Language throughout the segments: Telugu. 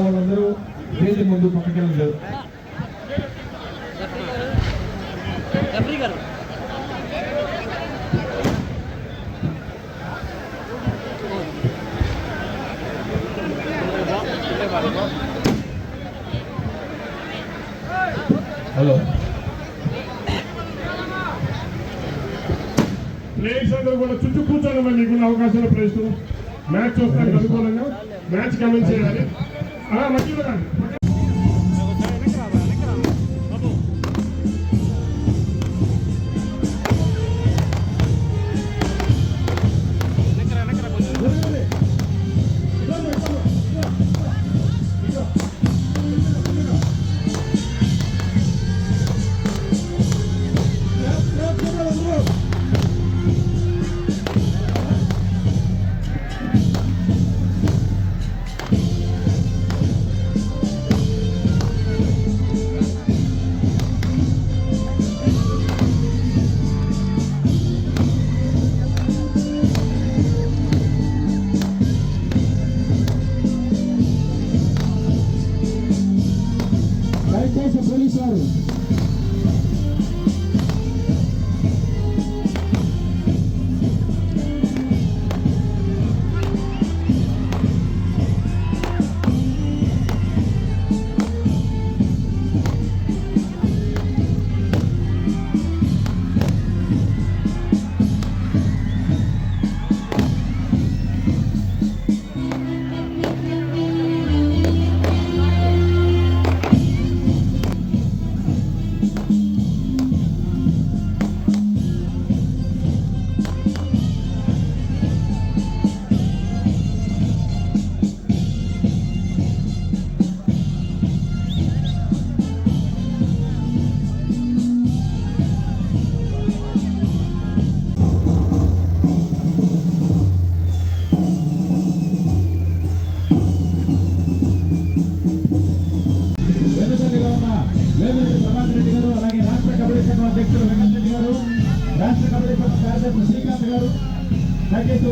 వాళ్ళందరూ వేసి ముందు పక్కకెళ్ళారు. హలో ప్లేయర్స్ అందరూ కూడా చుట్టూ కూర్చోండి. మరి మీకున్న అవకాశాలు ప్లేస్ మ్యాచ్ చూస్తానికి అనుకూలంగా మ్యాచ్ కమెంట్ చేయాలి. మధ్యలో కానీ పోలీసు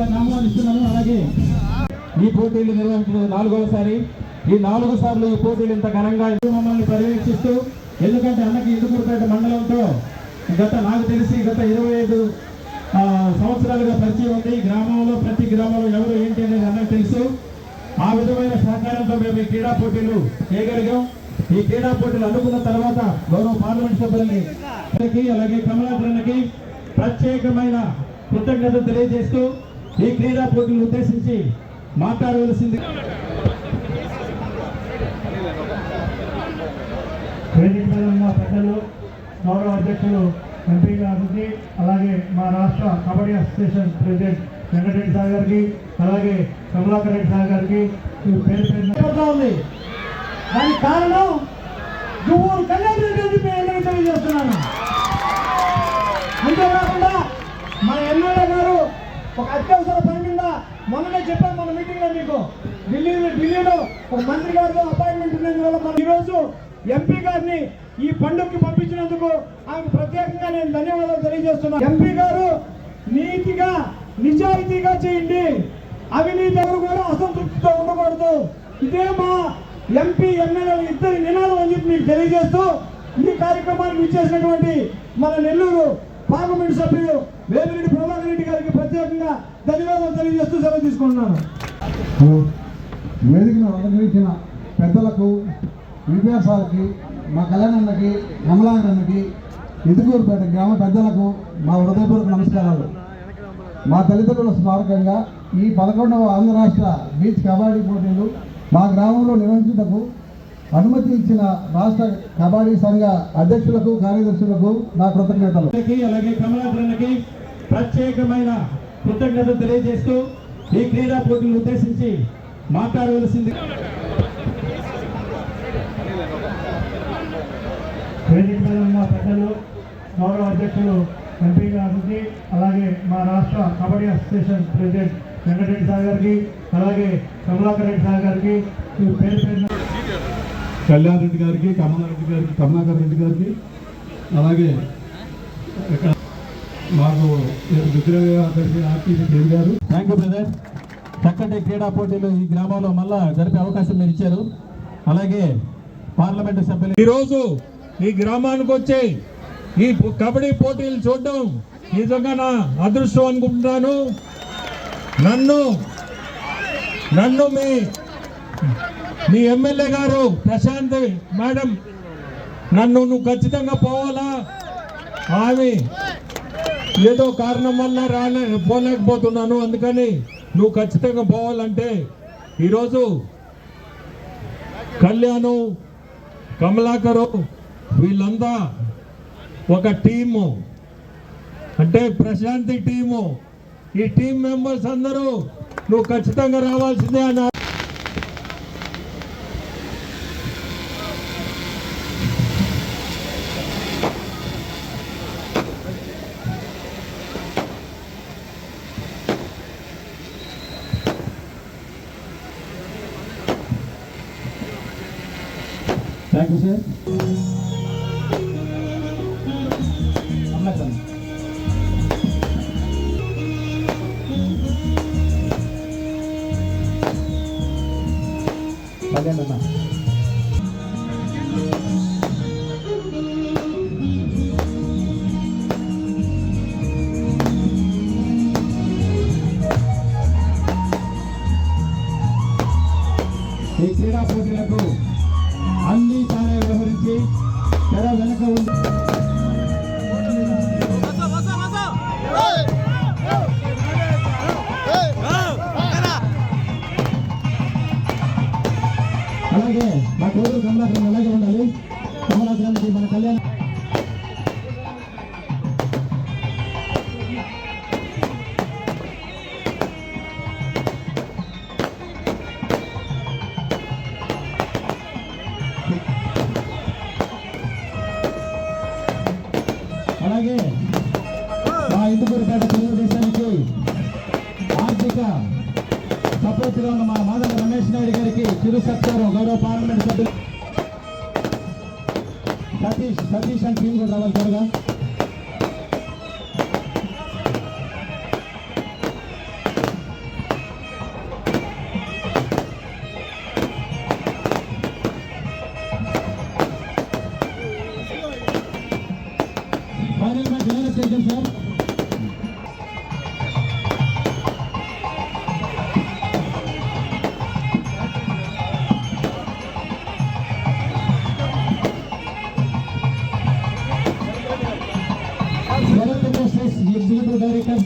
గారిని ఆహ్వానిస్తున్నాను. అలాగే ఈ పోటీలు నిర్వహించిన 4వసారి. ఈ 4 సార్లు ఈ పోటీలు ఇంత ఘనంగా మమ్మల్ని పర్యవేక్షిస్తూ, ఎందుకంటే అన్నకి ఇందుకూరుపేట మండలంతో నాకు తెలిసి గత 25 సంవత్సరాలుగా పరిచయం ఉంది. గ్రామంలో ప్రతి గ్రామంలో ఎవరు ఏంటి అనేది అన్నకు తెలుసు. ఆ విధమైన సహకారంతో మేము ఈ క్రీడా పోటీలు చేయగలిగాం. ఈ క్రీడా పోటీలు అనుకున్న తర్వాత గౌరవ పార్లమెంట్ సభ్యులకి అలాగే కమలాకరణకి ప్రత్యేకమైన కృతజ్ఞతలు తెలియజేస్తూ ఈ క్రీడా పోటీలు ఉద్దేశించి మాట్లాడవలసింది. వేదిక మీద ఉన్న పెద్దలు, గౌరవ అధ్యక్షులు ఎంపీ గారికి, అలాగే మా రాష్ట్ర kabaddi association president Venkatareddy sir గారికి, అలాగే కమలాకర్ రెడ్డి సార్ గారికి పేరు పేరు ఉంది. దానికి కారణం దువ్వూరు కళ్యాణ్ రెడ్డి అని నేను తెలియజేస్తున్నాను. అంతేకాకుండా మన ఎమ్మెల్యే గారు ఒక అత్యవసర పని మీద మొన్ననే చెప్పాను మన మీటింగ్లో మీకు, ఢిల్లీలో ఒక మంత్రి గారితో అపాయింట్మెంట్ ఉన్నందువల్ల మనం ఈరోజు ఎంపీ గారిని ఈ పండుగకి పంపించినందుకు ఆమెకు ప్రత్యేకంగా నేను ధన్యవాదాలు తెలియజేస్తున్నాను. ఎంపీ గారు నీతిగా నిజాయితీగా చేయండి, అవినీతి ఎవరు కూడా అసంతృప్తితో ఉండకూడదు. ఇదే మా ఎంపీ ఎమ్మెల్యేలు ఇద్దరి నినాదం అని చెప్పి మీకు తెలియజేస్తూ ఈ కార్యక్రమానికి ఇచ్చేసినటువంటి మన నెల్లూరు పార్లమెంట్ సభ్యులు వేమిరెడ్డి ప్రభాకర్ రెడ్డి గారికి ప్రత్యేకంగా ధన్యవాదాలు తెలియజేస్తూ సెలవు తీసుకుంటున్నాను. వేదికను అలంకరించిన పెద్దలకు, విద్యాసాలకి, మా కళ్యాణన్నకి, కమలాకరన్నకి, ఇందుకూరుపేట గ్రామ పెద్దలకు మా హృదయపూర్వక నమస్కారాలు. మా తల్లిదండ్రుల స్మారకంగా ఈ 11వ ఆంధ్ర రాష్ట్ర బీచ్ కబడ్డీ పోటీలు మా గ్రామంలో నిర్వహించుటకు అనుమతి ఇచ్చిన రాష్ట్ర కబడ్డీ సంఘ అధ్యక్షులకు, కార్యదర్శులకు నా కృతజ్ఞతలు. అలాగే కమలాకరణకి ప్రత్యేకమైన కృతజ్ఞతలు తెలియజేస్తూ ఈ క్రీడా పోటీలు ఉద్దేశించి మాట్లాడవలసింది. వేదిక మీద ఉన్న పెద్దలు, గౌరవ అధ్యక్షులు ఎంపీ గారికి, అలాగే మా రాష్ట్ర kabaddi association president Venkatareddy sir గారికి, అలాగే కమలాకర్ రెడ్డి సార్ గారికి పేరు పేరు కళ్యాణ్ రెడ్డి గారికి, కమలారెడ్డి గారికి, కమలాకర్ రెడ్డి గారికి, అలాగే మాకు మిత్రులుగా కలిసి ఆర్టీసీ గారు. Thank you brother. చక్కటి క్రీడా పోటీలు ఈ గ్రామంలో మళ్ళా జరిపే అవకాశం మీరు ఇచ్చారు. అలాగే పార్లమెంటు సభ్యులు ఈరోజు ఈ గ్రామానికి వచ్చి ఈ కబడ్డీ పోటీలు చూడడం నిజంగా నా అదృష్టం అనుకుంటున్నాను. నన్ను మీ ఎమ్మెల్యే గారు ప్రశాంత్ మేడం నువ్వు ఖచ్చితంగా పోవాలా, ఆమె ఏదో కారణం వల్ల పోలేకపోతున్నాను, అందుకని నువ్వు ఖచ్చితంగా పోవాలంటే ఈరోజు కళ్యాణు, కమలాకరు వీళ్ళంతా ఒక టీము, అంటే ప్రశాంతి టీము. ఈ టీం మెంబర్స్ అందరూ నువ్వు ఖచ్చితంగా రావాల్సిందే అని థ్యాంక్ యూ సార్. అదేనన్నా ఈ క్రీడా పోటీలకు అన్ని తానే వ్యవహరించి తెర వెనక ఉంది. అలాగే మా కోరు కమలాకరణ అలాగే ఉండాలి. కమలాకరణకి మన కళ్యాణం అలాగే మా ఇందుకూరుపేట తెలుగుదేశానికి ఆర్థిక సపోర్ట్గా ఉన్న మా మాధవ రమేష్ నాయుడు గారికి చిరు సత్కారం గౌరవ పార్లమెంట్ సభ్యులు సతీష్ అండ్ టీం కూడా రావాలి త్వరగా.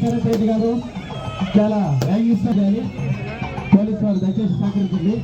శరత్ రెడ్డి గారు చాలా న్యాయస్థ కానీ పోలీసు వారు దయచేసి సహకరించండి.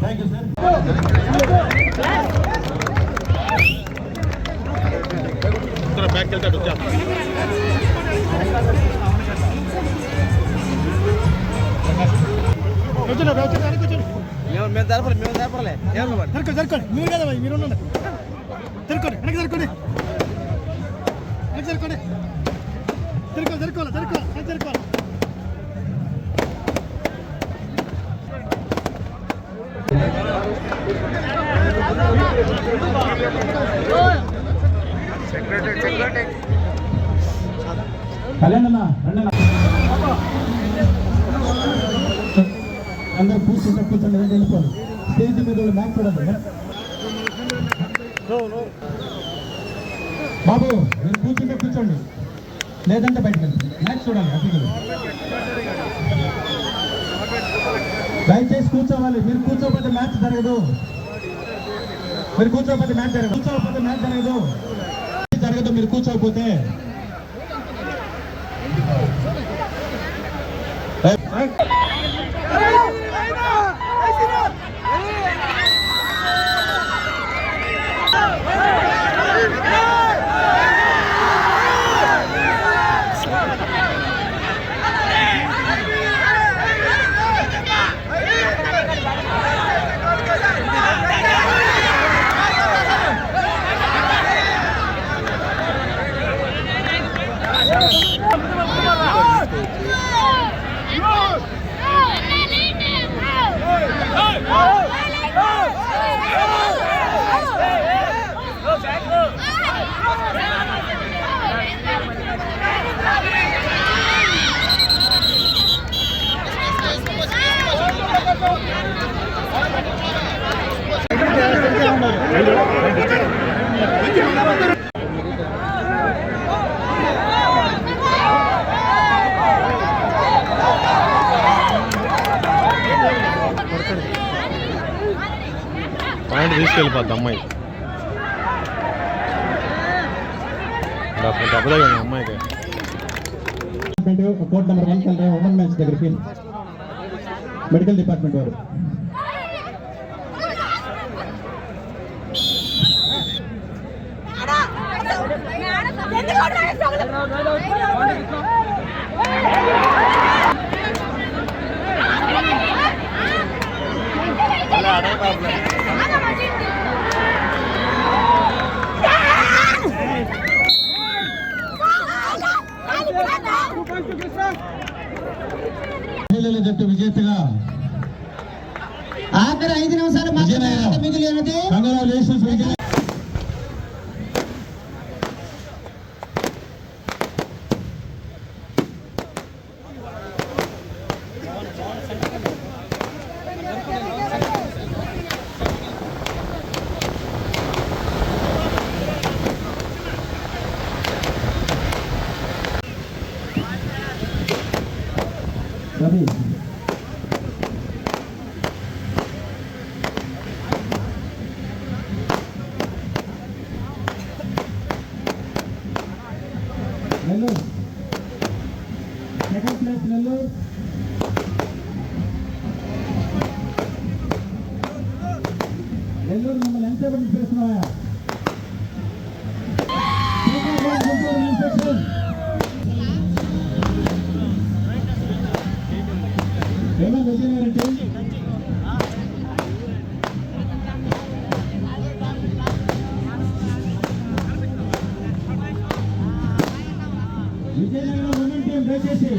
Thank you sir. మీరు కదా మీరు జరుకోండి వెనక్కి జరుకోండి జరుకోండి జరుకోవాలి కళ్యాణ్ అన్న అందరూ కూర్చుంటే కూర్చోండి, వెళ్ళిపోండి. స్టేజ్ మీద మ్యాచ్ చూడండి. బాబు మీరు కూర్చుంటే కూర్చోండి, లేదంటే బయటకు వెళ్ళి మ్యాచ్ చూడండి. అతిథులు దయచేసి కూర్చోవాలి. మీరు కూర్చోకపోతే మ్యాచ్ జరగదు. మీరు కూర్చోకపోతే మ్యాచ్ జరగదు. మీరు కూర్చోకపోతే పాయింట్ తీసుకెళ్ళిపోద్ది అమ్మాయి. దెబ్బగా అమ్మాయికి కోర్ట్ నెంబర్ 1 ఉమెన్ మ్యాచ్ దగ్గరికి మెడికల్ డిపార్ట్మెంట్ వారు. జట్టు విజేతగా ఆఖరి 5 నిమిషాలు మిగిలినది. Congratulations Vijay. Ravi Nellore second place Nellore. Vizianagaram women team దయచేసి